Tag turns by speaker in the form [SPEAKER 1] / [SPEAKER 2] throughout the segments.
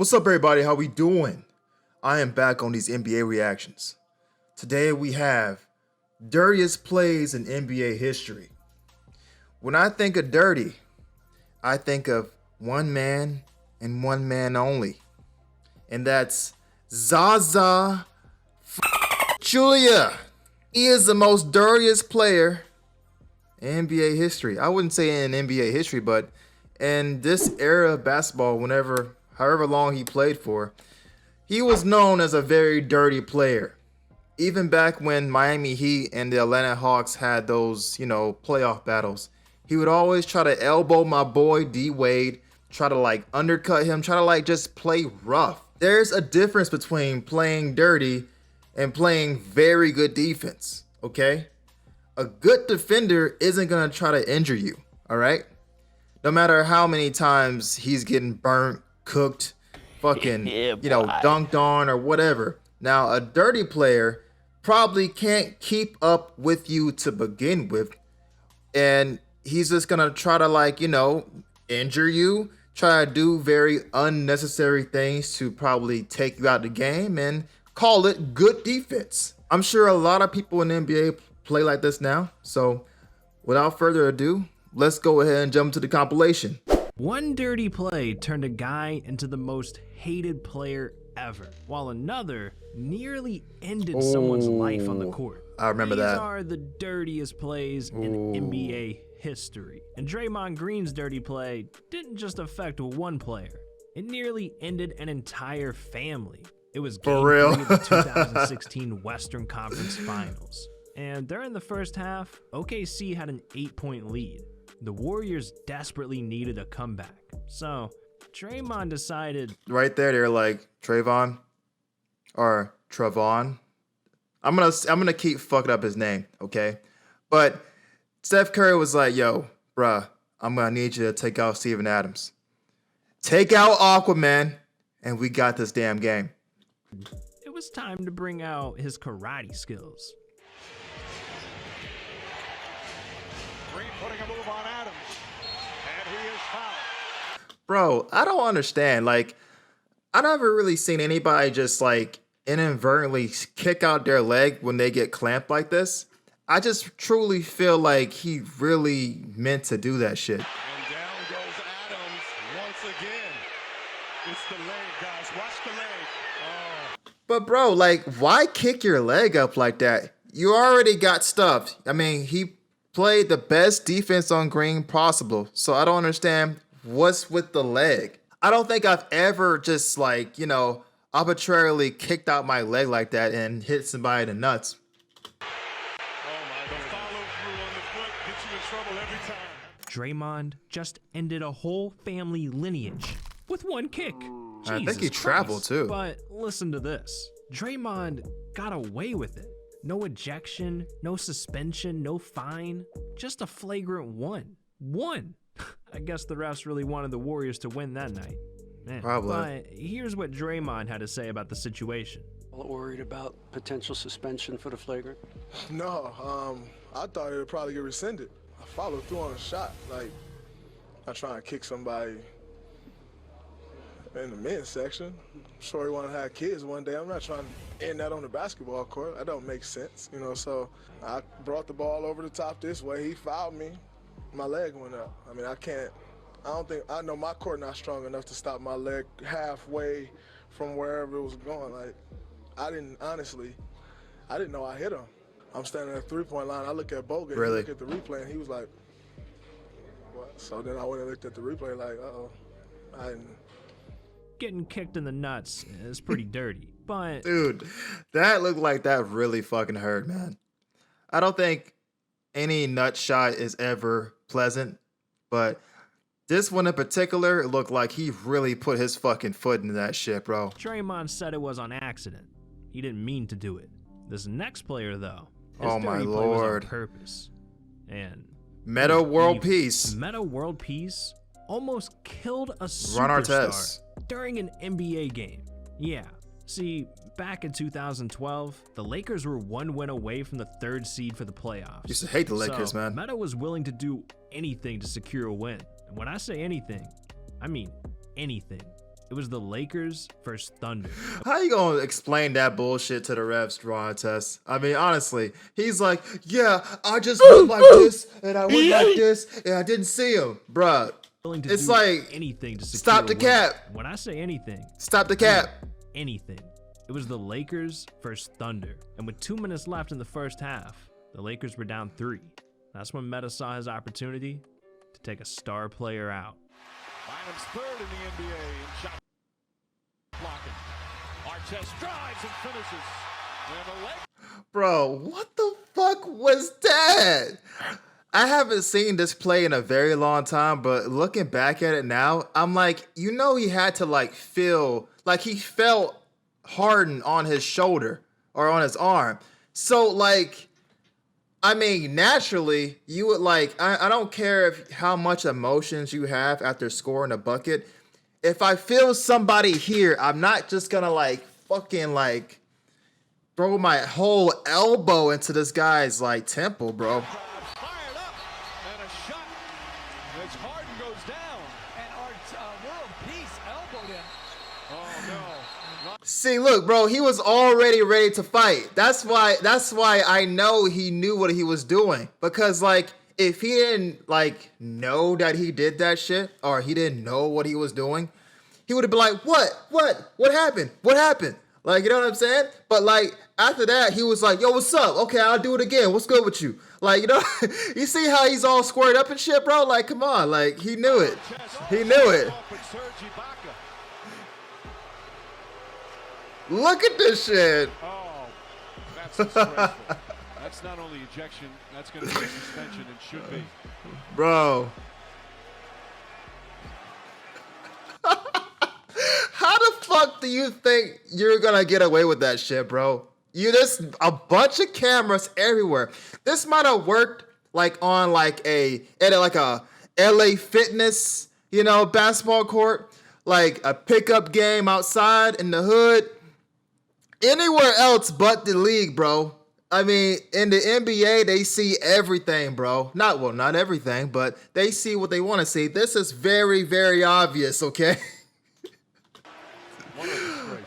[SPEAKER 1] What's up, everybody? How we doing? I am back on these NBA reactions. Today we have dirtiest plays in NBA history. When I think of dirty, I think of one man and one man only. And that's Zaza Julia. He is the most dirtiest player in NBA history. I wouldn't say in NBA history, but in this era of basketball, however long he played for, he was known as a very dirty player. Even back when Miami Heat and the Atlanta Hawks had those, playoff battles, he would always try to elbow my boy D Wade, try to undercut him, try to just play rough. There's a difference between playing dirty and playing very good defense, okay? A good defender isn't gonna try to injure you, all right? No matter how many times he's getting burnt, cooked, fucking, dunked on or whatever. Now, a dirty player probably can't keep up with you to begin with, and he's just gonna try to injure you, try to do very unnecessary things to probably take you out of the game and call it good defense. I'm sure a lot of people in the NBA play like this now. So without further ado, let's go ahead and jump to the compilation.
[SPEAKER 2] One dirty play turned a guy into the most hated player ever, while another nearly ended someone's life on the court.
[SPEAKER 1] I remember that.
[SPEAKER 2] These are the dirtiest plays in NBA history. And Draymond Green's dirty play didn't just affect one player. It nearly ended an entire family. It was game 3 of the 2016 Western Conference Finals. And during the first half, OKC had an 8-point lead. The Warriors desperately needed a comeback. So Draymond decided... Right there, they're like, Trayvon or Trevon. I'm gonna keep fucking up his name, okay? But Steph Curry was like, yo, bruh, I'm gonna need you to take out Steven Adams. Take out Aquaman, and we got this damn game. It was time to bring out his karate skills.
[SPEAKER 3] Green putting a move on Adams, and he is fouled.
[SPEAKER 1] Bro, I don't understand. I never really seen anybody just inadvertently kick out their leg when they get clamped like this. I just truly feel like he really meant to do that shit.
[SPEAKER 3] And down goes Adams once again. It's the leg, guys. Watch the leg. Oh.
[SPEAKER 1] But bro, why kick your leg up like that? You already got stuffed. I mean, he played the best defense on Green possible. So I don't understand what's with the leg. I don't think I've ever just arbitrarily kicked out my leg like that and hit somebody in the nuts.
[SPEAKER 2] Draymond just ended a whole family lineage with one kick.
[SPEAKER 1] I think he traveled too.
[SPEAKER 2] But listen to this. Draymond got away with it. No ejection, no suspension, no fine. Just a flagrant one. One. I guess the refs really wanted the Warriors to win that night. Man.
[SPEAKER 1] Probably.
[SPEAKER 2] But here's what Draymond had to say about the situation.
[SPEAKER 4] Worried about potential suspension for the flagrant?
[SPEAKER 5] No, I thought it would probably get rescinded. I followed through on a shot. I try and kick somebody in the men's section. I'm sure he want to have kids one day. I'm not trying to end that on the basketball court. That don't make sense, so I brought the ball over the top this way. He fouled me. My leg went up. I mean, I know my court not strong enough to stop my leg halfway from wherever it was going. I didn't know I hit him. I'm standing at the 3-point line. I look at Bogut,
[SPEAKER 1] really?
[SPEAKER 5] He look at the replay, and he was like, what? So then I went and looked at the replay uh-oh. I didn't.
[SPEAKER 2] Getting kicked in the nuts is pretty dirty, but...
[SPEAKER 1] Dude, that looked like that really fucking hurt, man. I don't think any nut shot is ever pleasant, but this one in particular, it looked like he really put his fucking foot into that shit, bro.
[SPEAKER 2] Draymond said it was on accident. He didn't mean to do it. This next player, though, his
[SPEAKER 1] oh my
[SPEAKER 2] dirty play was
[SPEAKER 1] lord,
[SPEAKER 2] on purpose. And
[SPEAKER 1] Metta World Peace.
[SPEAKER 2] Metta World Peace almost killed a superstar during an NBA game. Yeah. See, back in 2012, the Lakers were one win away from the 3rd seed for the playoffs.
[SPEAKER 1] Used to hate the Lakers, man.
[SPEAKER 2] Metta was willing to do anything to secure a win. And when I say anything, I mean anything. It was the Lakers versus Thunder.
[SPEAKER 1] How you gonna explain that bullshit to the refs, Ron Test? I mean, honestly, he's like, yeah, I just went like this, and I went like this, and I didn't see him. Bruh, it's like,
[SPEAKER 2] anything to
[SPEAKER 1] stop the cap.
[SPEAKER 2] When I say anything,
[SPEAKER 1] Stop the cap.
[SPEAKER 2] anything. It was the Lakers versus Thunder. And with 2 minutes left in the first half, the Lakers were down 3. That's when Metta saw his opportunity to take a star player out.
[SPEAKER 3] Bynum's third in the NBA in shot blocking. Artest drives and finishes. And the Lakers.
[SPEAKER 1] Bro, what the fuck was that? I haven't seen this play in a very long time, but looking back at it now, I'm like, you know, he had to like feel like he felt Harden on his shoulder or on his arm. So like, I mean, naturally, you would like, I don't care how much emotions you have after scoring a bucket. If I feel somebody here, I'm not just gonna like fucking like throw my whole elbow into this guy's like temple, bro.
[SPEAKER 3] Fired up and a shot as Harden goes down.
[SPEAKER 6] And our World Peace elbowed him.
[SPEAKER 3] Oh no.
[SPEAKER 1] See, look, bro, he was already ready to fight. That's why I know he knew what he was doing. Because like, if he didn't like know that he did that shit, or he didn't know what he was doing, he would have been like, what happened? What happened? Like, you know what I'm saying? But like, after that, he was like, yo, what's up? Okay, I'll do it again. What's good with you? Like, you know, you see how he's all squared up and shit, bro? Like, come on. Like, he knew it. He knew it. Look at this shit.
[SPEAKER 3] Oh, that's disgraceful. That's not only ejection, that's going to be suspension and should be.
[SPEAKER 1] Bro. How the fuck do you think you're going to get away with that shit, bro? There's a bunch of cameras everywhere. This might have worked like on like a LA Fitness, you know, basketball court, like a pickup game outside in the hood. Anywhere else but the league, bro. I mean, in the NBA, they see everything, bro. Not everything, but they see what they want to see. This is very, very obvious, okay?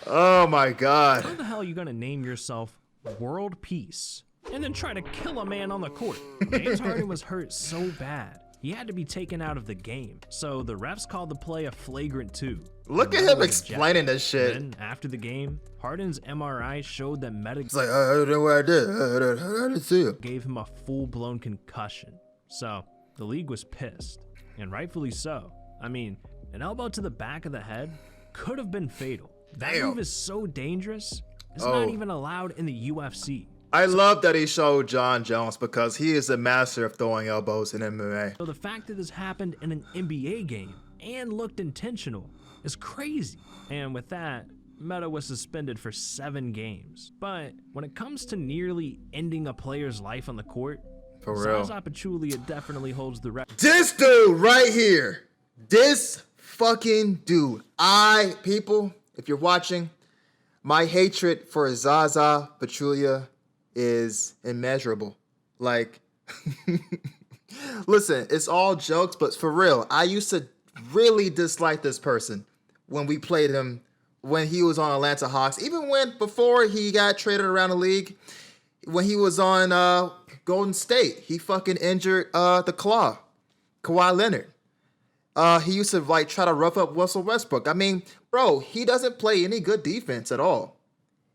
[SPEAKER 1] Oh my God.
[SPEAKER 2] How the hell are you gonna name yourself World Peace and then try to kill a man on the court? James Harden was hurt so bad, he had to be taken out of the game. So the refs called the play a flagrant 2.
[SPEAKER 1] Look at him explaining this shit.
[SPEAKER 2] Then, after the game, Harden's MRI showed that Metta
[SPEAKER 1] like, I don't know what I did. I didn't see him.
[SPEAKER 2] Gave him a full-blown concussion. So the league was pissed, and rightfully so. I mean, an elbow to the back of the head could have been fatal. That move is so dangerous, it's not even allowed in the UFC.
[SPEAKER 1] I love that he showed John Jones because he is a master of throwing elbows in MMA.
[SPEAKER 2] So the fact that this happened in an NBA game and looked intentional is crazy. And with that, Metta was suspended for 7 games. But when it comes to nearly ending a player's life on the court,
[SPEAKER 1] For real.
[SPEAKER 2] Zaza Pachulia definitely holds the record.
[SPEAKER 1] This dude right here. This fucking dude. People, if you're watching, my hatred for Zaza Pachulia is immeasurable. Like, listen, it's all jokes, but for real, I used to really dislike this person when we played him when he was on Atlanta Hawks. Even before he got traded around the league, when he was on Golden State, he fucking injured the claw, Kawhi Leonard. He used to like try to rough up Russell Westbrook. I mean, bro, he doesn't play any good defense at all.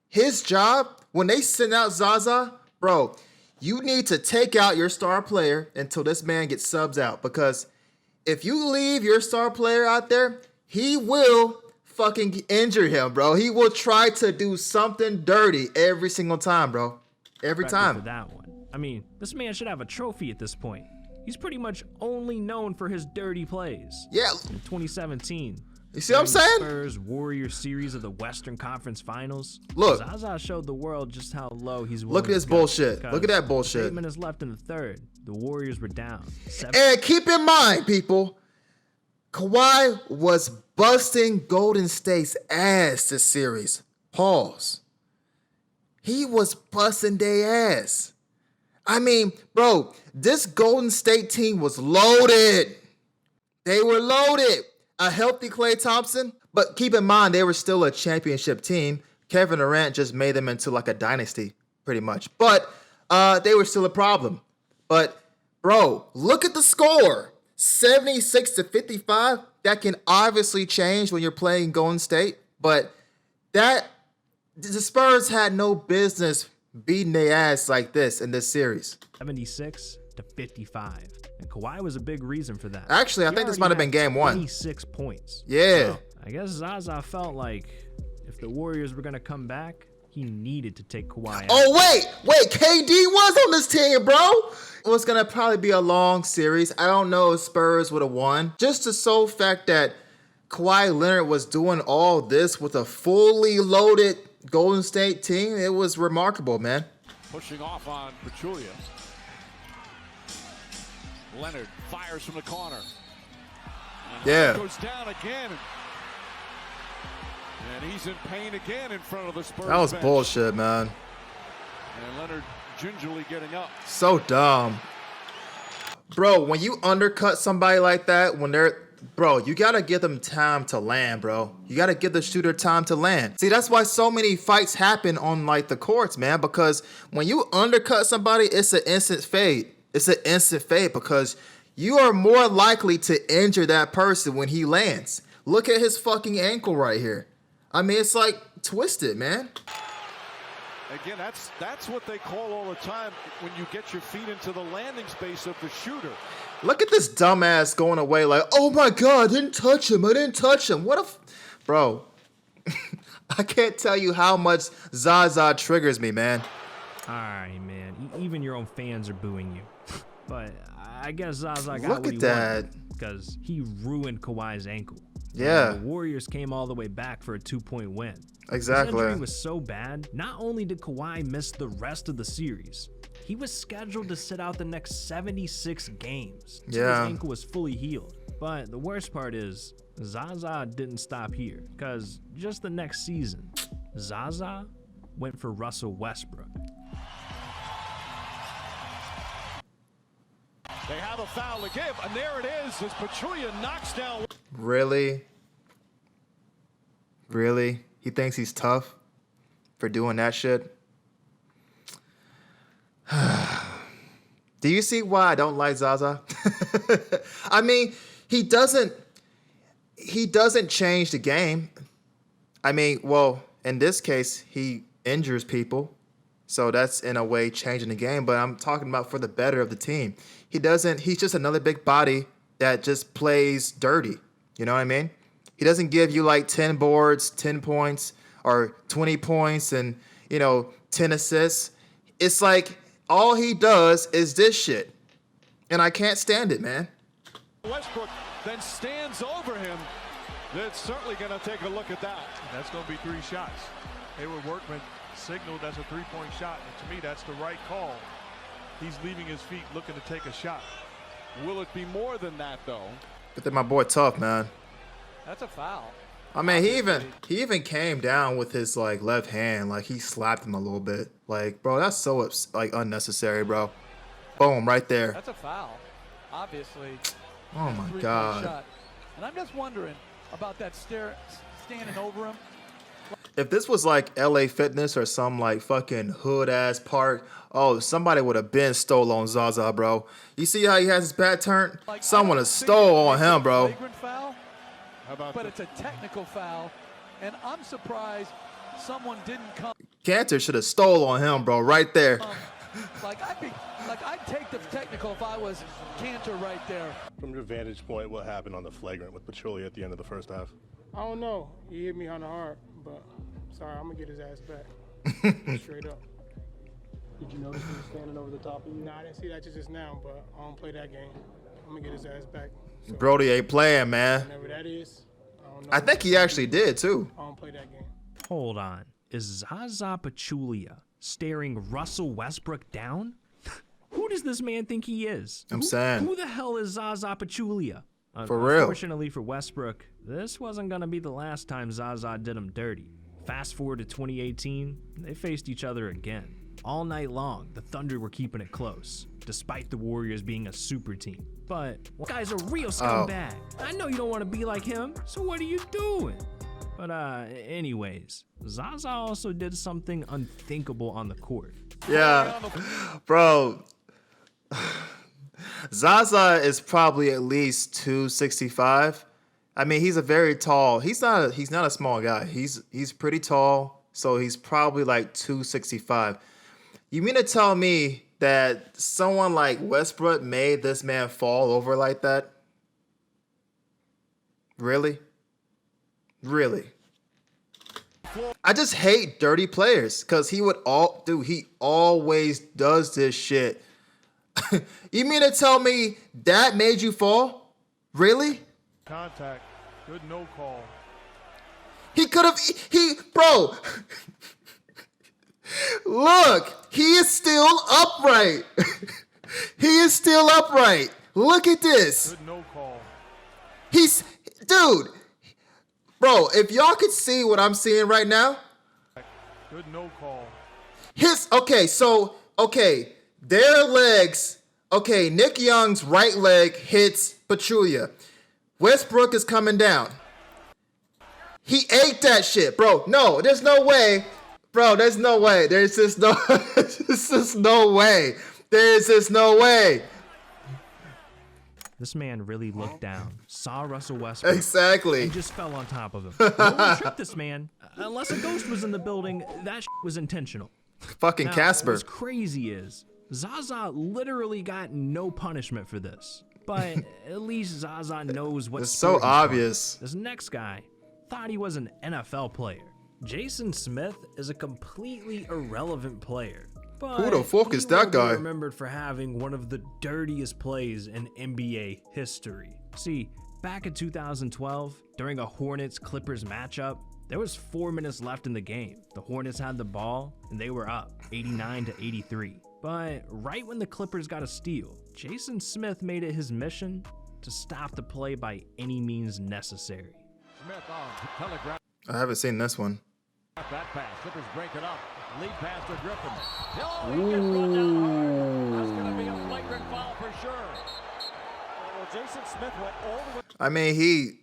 [SPEAKER 1] His job, when they send out Zaza, bro, you need to take out your star player until this man gets subs out. Because if you leave your star player out there, he will fucking injure him, bro. He will try to do something dirty every single time, bro. Every time.
[SPEAKER 2] For that one. I mean, this man should have a trophy at this point. He's pretty much only known for his dirty plays.
[SPEAKER 1] Yeah.
[SPEAKER 2] In 2017,
[SPEAKER 1] you see what I'm saying?
[SPEAKER 2] Spurs Warriors series of the Western Conference Finals.
[SPEAKER 1] Look.
[SPEAKER 2] Zaza showed the world just how low he's willing
[SPEAKER 1] Look at this
[SPEAKER 2] to go,
[SPEAKER 1] bullshit. Look at that bullshit.
[SPEAKER 2] 8 minutes left in the third. The Warriors were down.
[SPEAKER 1] And keep in mind, people, Kawhi was busting Golden State's ass this series. Pause. He was busting their ass. I mean, bro, this Golden State team was loaded. They were loaded. A healthy Klay Thompson, But keep in mind, they were still a championship team. Kevin Durant just made them into like a dynasty, pretty much. But they were still a problem. But, bro, look at the score. 76-55. That can obviously change when you're playing Golden State. But the Spurs had no business beating their ass like this in this series.
[SPEAKER 2] 76-55. And Kawhi was a big reason for that.
[SPEAKER 1] Actually, I think this might have been game one.
[SPEAKER 2] 26 points.
[SPEAKER 1] Yeah.
[SPEAKER 2] So, I guess Zaza felt like if the Warriors were going to come back, he needed to take Kawhi out.
[SPEAKER 1] Oh, wait, KD was on this team, bro. It was going to probably be a long series. I don't know if Spurs would have won. Just the sole fact that Kawhi Leonard was doing all this with a fully loaded Golden State team, it was remarkable, man.
[SPEAKER 3] Pushing off on Pachulia. Leonard fires from the corner. And
[SPEAKER 1] Yeah.
[SPEAKER 3] goes down again. And he's in pain again in front of the Spurs
[SPEAKER 1] That was
[SPEAKER 3] bench.
[SPEAKER 1] bullshit, man.
[SPEAKER 3] And Leonard gingerly getting up.
[SPEAKER 1] So dumb. Bro, when you undercut somebody like that, bro, you got to give them time to land, bro. You got to give the shooter time to land. See, that's why so many fights happen on, like, the courts, man, because when you undercut somebody, it's an instant fade. It's an instant fade because you are more likely to injure that person when he lands. Look at his fucking ankle right here. I mean, it's like twisted, man.
[SPEAKER 3] Again, that's what they call all the time when you get your feet into the landing space of the shooter.
[SPEAKER 1] Look at this dumbass going away like, oh my God, I didn't touch him. What a... Bro, I can't tell you how much Zaza triggers me, man.
[SPEAKER 2] All right, man. Even your own fans are booing you. But I guess Zaza got
[SPEAKER 1] Look
[SPEAKER 2] what
[SPEAKER 1] at
[SPEAKER 2] he
[SPEAKER 1] that.
[SPEAKER 2] wanted because he ruined Kawhi's ankle.
[SPEAKER 1] Yeah.
[SPEAKER 2] And the Warriors came all the way back for a 2-point win.
[SPEAKER 1] Exactly.
[SPEAKER 2] His injury was so bad, not only did Kawhi miss the rest of the series, he was scheduled to sit out the next 76 games until
[SPEAKER 1] Yeah.
[SPEAKER 2] his ankle was fully healed. But the worst part is, Zaza didn't stop here, because just the next season, Zaza went for Russell Westbrook.
[SPEAKER 3] They have a foul to give, and there it is as Pachulia knocks down.
[SPEAKER 1] Really? Really? He thinks he's tough for doing that shit? Do you see why I don't like Zaza? I mean, he doesn't change the game. I mean, well, in this case, he injures people. So that's in a way changing the game, but I'm talking about for the better of the team. He's just another big body that just plays dirty. You know what I mean? He doesn't give you like 10 boards, 10 points, or 20 points and, 10 assists. It's like all he does is this shit. And I can't stand it, man.
[SPEAKER 3] Westbrook then stands over him. They're certainly going to take a look at that.
[SPEAKER 7] That's going to be 3 shots. Hayward Workman signaled that's a 3-point shot. And to me, that's the right call. He's leaving his feet looking to take a shot.
[SPEAKER 3] Will it be more than that, though?
[SPEAKER 1] But then my boy tough, man.
[SPEAKER 6] That's a foul.
[SPEAKER 1] I mean, he even came down with his like left hand, like he slapped him a little bit. Like, bro, that's so like unnecessary, bro. Boom, right there.
[SPEAKER 6] That's a foul. Obviously.
[SPEAKER 1] Oh
[SPEAKER 6] a
[SPEAKER 1] my
[SPEAKER 6] 3-point
[SPEAKER 1] God.
[SPEAKER 6] shot. And I'm just wondering about that standing over him.
[SPEAKER 1] If this was like LA Fitness or some like fucking hood ass park, oh, somebody would have been stole on Zaza, bro. You see how he has his back turned?
[SPEAKER 6] Like,
[SPEAKER 1] Someone
[SPEAKER 6] I
[SPEAKER 1] has
[SPEAKER 6] don't think
[SPEAKER 1] stole on
[SPEAKER 6] it's
[SPEAKER 1] him,
[SPEAKER 6] a
[SPEAKER 1] bro.
[SPEAKER 6] flagrant foul,
[SPEAKER 3] How about
[SPEAKER 6] but it's a technical foul, and I'm surprised someone didn't come.
[SPEAKER 1] Cantor should have stole on him, bro, right there.
[SPEAKER 6] I'd take the technical if I was Cantor right there.
[SPEAKER 8] From your vantage point, what happened on the flagrant with Pachulia at the end of the first half?
[SPEAKER 9] I don't know. He hit me on the heart, but sorry, I'm gonna get his ass back. Straight up.
[SPEAKER 10] Did you notice he was standing over the top of you?
[SPEAKER 9] Nah, I didn't see that till just now, but I don't play that game. I'm gonna get his ass back. So,
[SPEAKER 1] Brody ain't playing, man.
[SPEAKER 9] whatever that is, I don't know.
[SPEAKER 1] I think he actually did too.
[SPEAKER 9] I don't play that game.
[SPEAKER 2] Hold on. Is Zaza Pachulia staring Russell Westbrook down? Who does this man think he is?
[SPEAKER 1] I'm saying.
[SPEAKER 2] Who the hell is Zaza Pachulia?
[SPEAKER 1] For real.
[SPEAKER 2] Unfortunately for Westbrook, this wasn't going to be the last time Zaza did him dirty. Fast forward to 2018, they faced each other again. All night long, the Thunder were keeping it close, despite the Warriors being a super team. But one guy's a real scumbag. I know you don't want to be like him, so what are you doing? But anyways, Zaza also did something unthinkable on the court.
[SPEAKER 1] Yeah, bro. Zaza is probably at least 265. I mean, he's a very tall. He's not a small guy. He's pretty tall, so he's probably like 265. You mean to tell me that someone like Westbrook made this man fall over like that? Really? Really? I just hate dirty players because he always does this shit. You mean to tell me that made you fall? Really?
[SPEAKER 7] Contact. Good no call.
[SPEAKER 1] He could have, bro. Look, he is still upright. He is still upright. Look at this.
[SPEAKER 7] Good no call.
[SPEAKER 1] Dude. Bro, if y'all could see what I'm seeing right now.
[SPEAKER 7] Good no call.
[SPEAKER 1] Their legs. Okay, Nick Young's right leg hits Pachulia. Westbrook is coming down. He ate that shit, bro. No, there's no way. Bro, there's no way. There's just no way. There's just no way.
[SPEAKER 2] This man really looked down, saw Russell Westbrook,
[SPEAKER 1] exactly,
[SPEAKER 2] and just fell on top of him. No one tripped this man. Unless a ghost was in the building, that was intentional.
[SPEAKER 1] Fucking
[SPEAKER 2] now,
[SPEAKER 1] Casper.
[SPEAKER 2] What's crazy is Zaza literally got no punishment for this. But at least Zaza knows what.
[SPEAKER 1] It's so obvious.
[SPEAKER 2] This next guy thought he was an NFL player. Jason Smith is a completely irrelevant player. But
[SPEAKER 1] who the fuck is that guy?
[SPEAKER 2] Remembered for having one of the dirtiest plays in NBA history. See, back in 2012, during a Hornets-Clippers matchup, there was 4 minutes left in the game. The Hornets had the ball, and they were up 89-83. But right when the Clippers got a steal, Jason Smith made it his mission to stop the play by any means necessary.
[SPEAKER 3] Smith on telegraph.
[SPEAKER 1] I haven't seen this one.
[SPEAKER 3] That pass. Clippers break it up. Lead pass to Griffin. Oh, he gets run down hard. That's going to be a flagrant foul for sure. Well, Jason Smith went all the way.
[SPEAKER 1] I mean,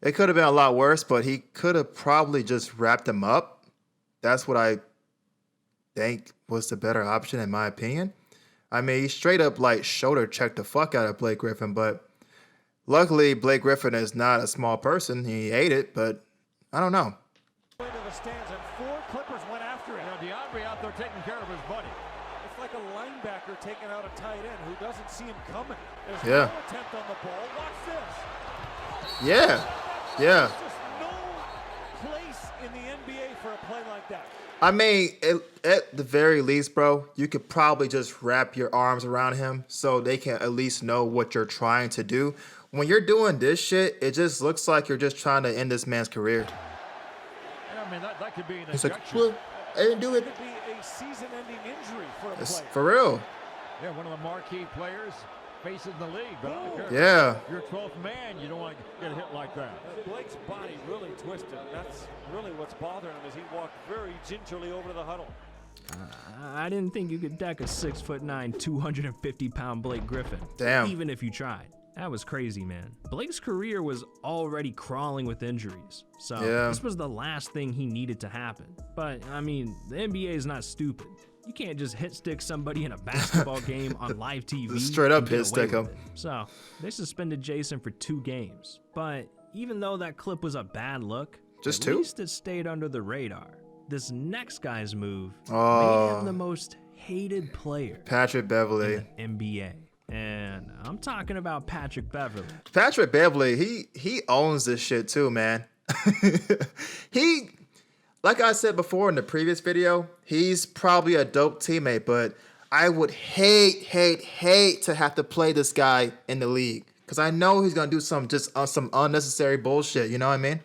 [SPEAKER 1] it could have been a lot worse, but he could have probably just wrapped him up. That's what I think was the better option, in my opinion. I mean, he straight up like shoulder checked the fuck out of Blake Griffin, but luckily Blake Griffin is not a small person. He ate it, but I don't know.
[SPEAKER 3] Into the stands, and 4 Clippers went after it. Now DeAndre out there taking care of his buddy.
[SPEAKER 11] It's like a linebacker taking out a tight end who doesn't see him coming. There's
[SPEAKER 1] no
[SPEAKER 11] attempt on the ball. Watch this.
[SPEAKER 1] Yeah.
[SPEAKER 11] There's just no place in the NBA for a play like that.
[SPEAKER 1] I mean, at the very least, bro, you could probably just wrap your arms around him so they can at least know what you're trying to do. When you're doing this shit, it just looks like you're just trying to end this man's career.
[SPEAKER 3] I mean, that could be an
[SPEAKER 1] He's
[SPEAKER 3] injection.
[SPEAKER 1] like, well, I didn't do it.
[SPEAKER 11] It could be a season-ending injury for a player.
[SPEAKER 1] For real.
[SPEAKER 3] Yeah, one of the marquee players facing the league. But I don't care.
[SPEAKER 1] Yeah.
[SPEAKER 3] If you're 12th man, you don't want to get hit like that.
[SPEAKER 11] Blake's body really twisted. That's really what's bothering him as he walked very gingerly over to the huddle.
[SPEAKER 2] I didn't think you could deck a 6'9", 250-pound Blake Griffin.
[SPEAKER 1] Damn.
[SPEAKER 2] Even if you tried. That was crazy, man. Blake's career was already crawling with injuries, so this was the last thing he needed to happen. But, I mean, the NBA is not stupid. You can't just hit stick somebody in a basketball game on live TV.
[SPEAKER 1] Straight up hit stick him.
[SPEAKER 2] So, they suspended Jason for 2 games. But even though that clip was a bad look,
[SPEAKER 1] just
[SPEAKER 2] at
[SPEAKER 1] 2?
[SPEAKER 2] least it stayed under the radar. This next guy's move made him the most hated player
[SPEAKER 1] Patrick Beverley
[SPEAKER 2] in the NBA. And I'm talking about Patrick Beverley.
[SPEAKER 1] Patrick Beverley, he owns this shit too, man. He, like I said before in the previous video, he's probably a dope teammate, but I would hate to have to play this guy in the league because I know he's gonna do some unnecessary bullshit. You know what I mean?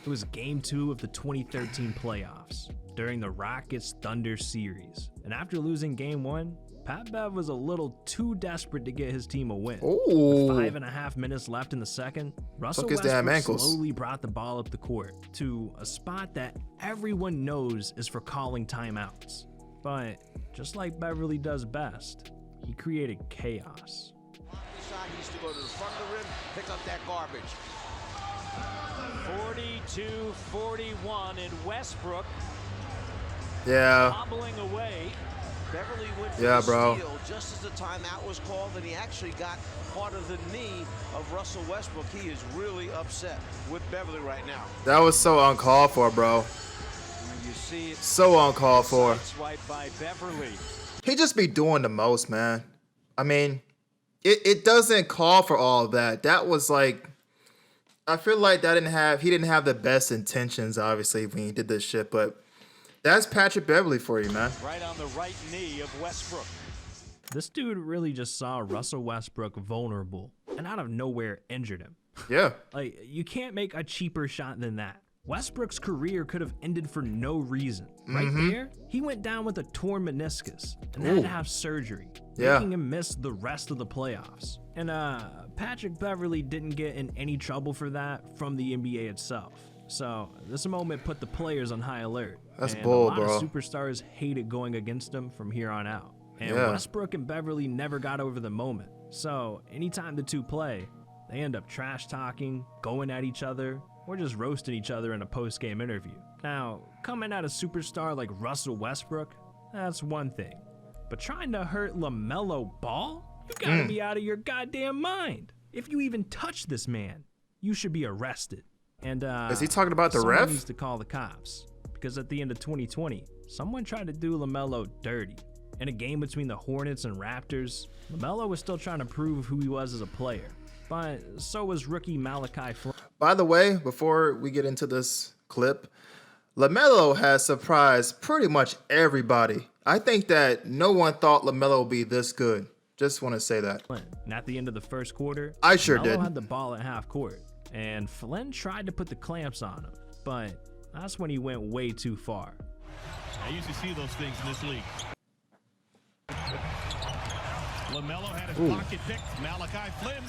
[SPEAKER 2] It was Game 2 of the 2013 playoffs during the Rockets-Thunder series, and after losing Game 1. Pat Bev was a little too desperate to get his team a win.
[SPEAKER 1] Ooh.
[SPEAKER 2] With 5.5 minutes left in the second, Russell Westbrook slowly brought the ball up the court to a spot that everyone knows is for calling timeouts. But just like Beverley does best, he created chaos.
[SPEAKER 12] Shot, he used to go to the front of the rim, pick up that garbage.
[SPEAKER 3] 42-41 in Westbrook.
[SPEAKER 1] Yeah.
[SPEAKER 3] Hobbling away.
[SPEAKER 12] Beverley went for
[SPEAKER 1] Yeah,
[SPEAKER 12] the
[SPEAKER 1] bro.
[SPEAKER 12] steal just as the timeout was called, and he actually got part of the knee of Russell Westbrook. He is really upset with Beverley right now.
[SPEAKER 1] That was so uncalled for, bro.
[SPEAKER 3] You see it.
[SPEAKER 1] So uncalled for.
[SPEAKER 3] Swipe by Beverley.
[SPEAKER 1] He just be doing the most, man. I mean, it doesn't call for all of that. That was like, I feel like he didn't have the best intentions, obviously, when he did this shit, but that's Patrick Beverley for you, man.
[SPEAKER 3] Right on the right knee of Westbrook.
[SPEAKER 2] This dude really just saw Russell Westbrook vulnerable and out of nowhere injured him.
[SPEAKER 1] Yeah.
[SPEAKER 2] Like, you can't make a cheaper shot than that. Westbrook's career could have ended for no reason. Right there, he went down with a torn meniscus and had to have surgery, making him miss the rest of the playoffs. And Patrick Beverley didn't get in any trouble for that from the NBA itself. So this moment put the players on high alert.
[SPEAKER 1] That's
[SPEAKER 2] and
[SPEAKER 1] bold,
[SPEAKER 2] a lot
[SPEAKER 1] bro.
[SPEAKER 2] of superstars hated going against him from here on out. And Westbrook and Beverley never got over the moment. So anytime the two play, they end up trash talking, going at each other, or just roasting each other in a post-game interview. Now, coming at a superstar like Russell Westbrook, that's one thing. But trying to hurt Lamelo Ball? You gotta be out of your goddamn mind. If you even touch this man, you should be arrested. And
[SPEAKER 1] is he talking about the
[SPEAKER 2] someone
[SPEAKER 1] ref?
[SPEAKER 2] needs to call the cops, because at the end of 2020, someone tried to do LaMelo dirty. In a game between the Hornets and Raptors, LaMelo was still trying to prove who he was as a player, but so was rookie Malachi Flynn.
[SPEAKER 1] By the way, before we get into this clip, LaMelo has surprised pretty much everybody. I think that no one thought LaMelo would be this good. Just want to say that.
[SPEAKER 2] And at the end of the first quarter,
[SPEAKER 1] I sure
[SPEAKER 2] LaMelo
[SPEAKER 1] did.
[SPEAKER 2] had the ball at half court, and Flynn tried to put the clamps on him, but that's when he went way too far.
[SPEAKER 13] I usually see those things in this league. LaMelo had his pocket picked. Malachi Flynn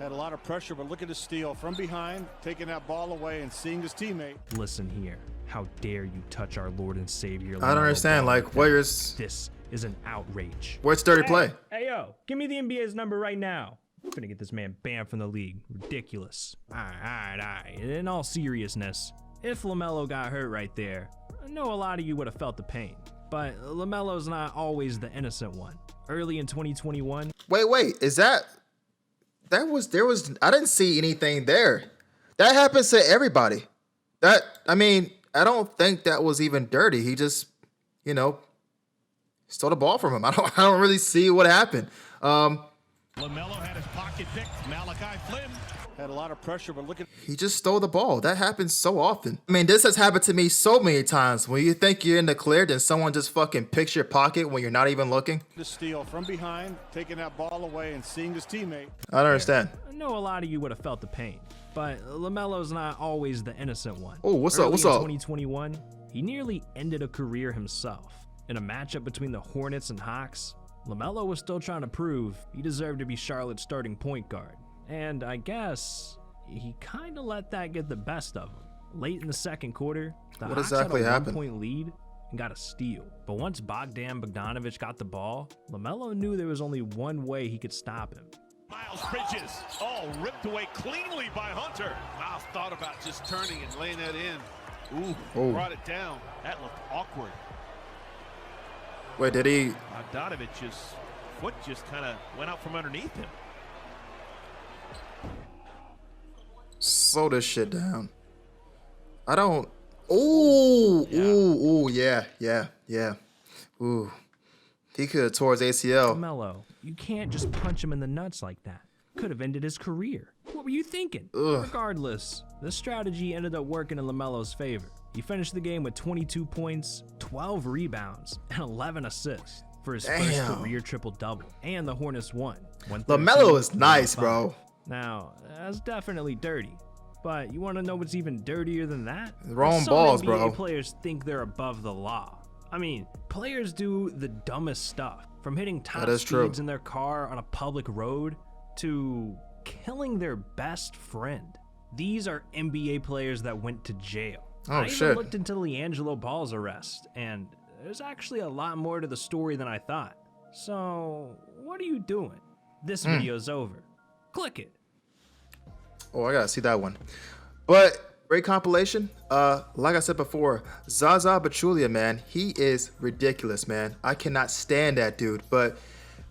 [SPEAKER 11] Had a lot of pressure, but look at his steal from behind, taking that ball away and seeing his teammate.
[SPEAKER 2] Listen here. How dare you touch our Lord and Savior?
[SPEAKER 1] I don't understand. Like, where's
[SPEAKER 2] this is an outrage.
[SPEAKER 1] Where's dirty play?
[SPEAKER 2] Hey, yo, give me the NBA's number right now. I'm gonna get this man banned from the league. Ridiculous. All right. In all seriousness, if LaMelo got hurt right there, I know a lot of you would have felt the pain. But LaMelo's not always the innocent one. Early in 2021.
[SPEAKER 1] Wait, is that there was I didn't see anything there. That happens to everybody. I mean, I don't think that was even dirty. He just, stole the ball from him. I don't really see what happened.
[SPEAKER 13] LaMelo had his pocket picked. Malachi Flynn
[SPEAKER 11] Had a lot of pressure, but look at
[SPEAKER 1] He just stole the ball. That happens so often. I mean, this has happened to me so many times. When you think you're in the clear, then someone just fucking picks your pocket when you're not even looking.
[SPEAKER 11] the steal from behind, taking that ball away and seeing his teammate.
[SPEAKER 1] I don't understand.
[SPEAKER 2] I know a lot of you would have felt the pain. But LaMelo's not always the innocent one.
[SPEAKER 1] Oh, what's up?
[SPEAKER 2] Early
[SPEAKER 1] What's
[SPEAKER 2] in
[SPEAKER 1] up?
[SPEAKER 2] 2021, he nearly ended a career himself. In a matchup between the Hornets and Hawks, LaMelo was still trying to prove he deserved to be Charlotte's starting point guard. And I guess he kind of let that get the best of him. Late in the second quarter, the
[SPEAKER 1] What
[SPEAKER 2] Hawks
[SPEAKER 1] exactly
[SPEAKER 2] had a
[SPEAKER 1] happened?
[SPEAKER 2] 1-point lead and got a steal. But once Bogdan Bogdanovic got the ball, LaMelo knew there was only one way he could stop him.
[SPEAKER 13] Miles Bridges. Oh, ripped away cleanly by Hunter. Miles thought about just turning and laying that in. Ooh, brought it down. That looked awkward.
[SPEAKER 1] Wait, did he?
[SPEAKER 13] Bogdanovic's foot just kind of went out from underneath him.
[SPEAKER 1] Slow this shit down. I don't. Ooh, yeah. Ooh. He could have tore his ACL.
[SPEAKER 2] LaMelo, you can't just punch him in the nuts like that. Could have ended his career. What were you thinking? Regardless, this strategy ended up working in LaMelo's favor. He finished the game with 22 points, 12 rebounds, and 11 assists for his first career triple-double. And the Hornets won.
[SPEAKER 1] LaMelo is nice, bro.
[SPEAKER 2] Now, that's definitely dirty. But you want to know what's even dirtier than that?
[SPEAKER 1] Wrong
[SPEAKER 2] Some
[SPEAKER 1] balls,
[SPEAKER 2] NBA
[SPEAKER 1] bro.
[SPEAKER 2] Players think they're above the law. I mean, players do the dumbest stuff, from hitting top speeds in their car on a public road to killing their best friend. These are NBA players that went to jail. I even looked into LiAngelo Ball's arrest, and there's actually a lot more to the story than I thought. So, what are you doing? This video's over. Click it.
[SPEAKER 1] Oh, I gotta see that one. But great compilation. Like I said before, Zaza Pachulia, man, he is ridiculous, man. I cannot stand that dude. But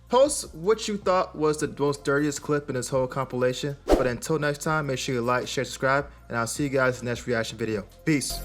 [SPEAKER 1] post what you thought was the most dirtiest clip in this whole compilation. But until next time, make sure you like, share, subscribe, and I'll see you guys in the next reaction video. Peace.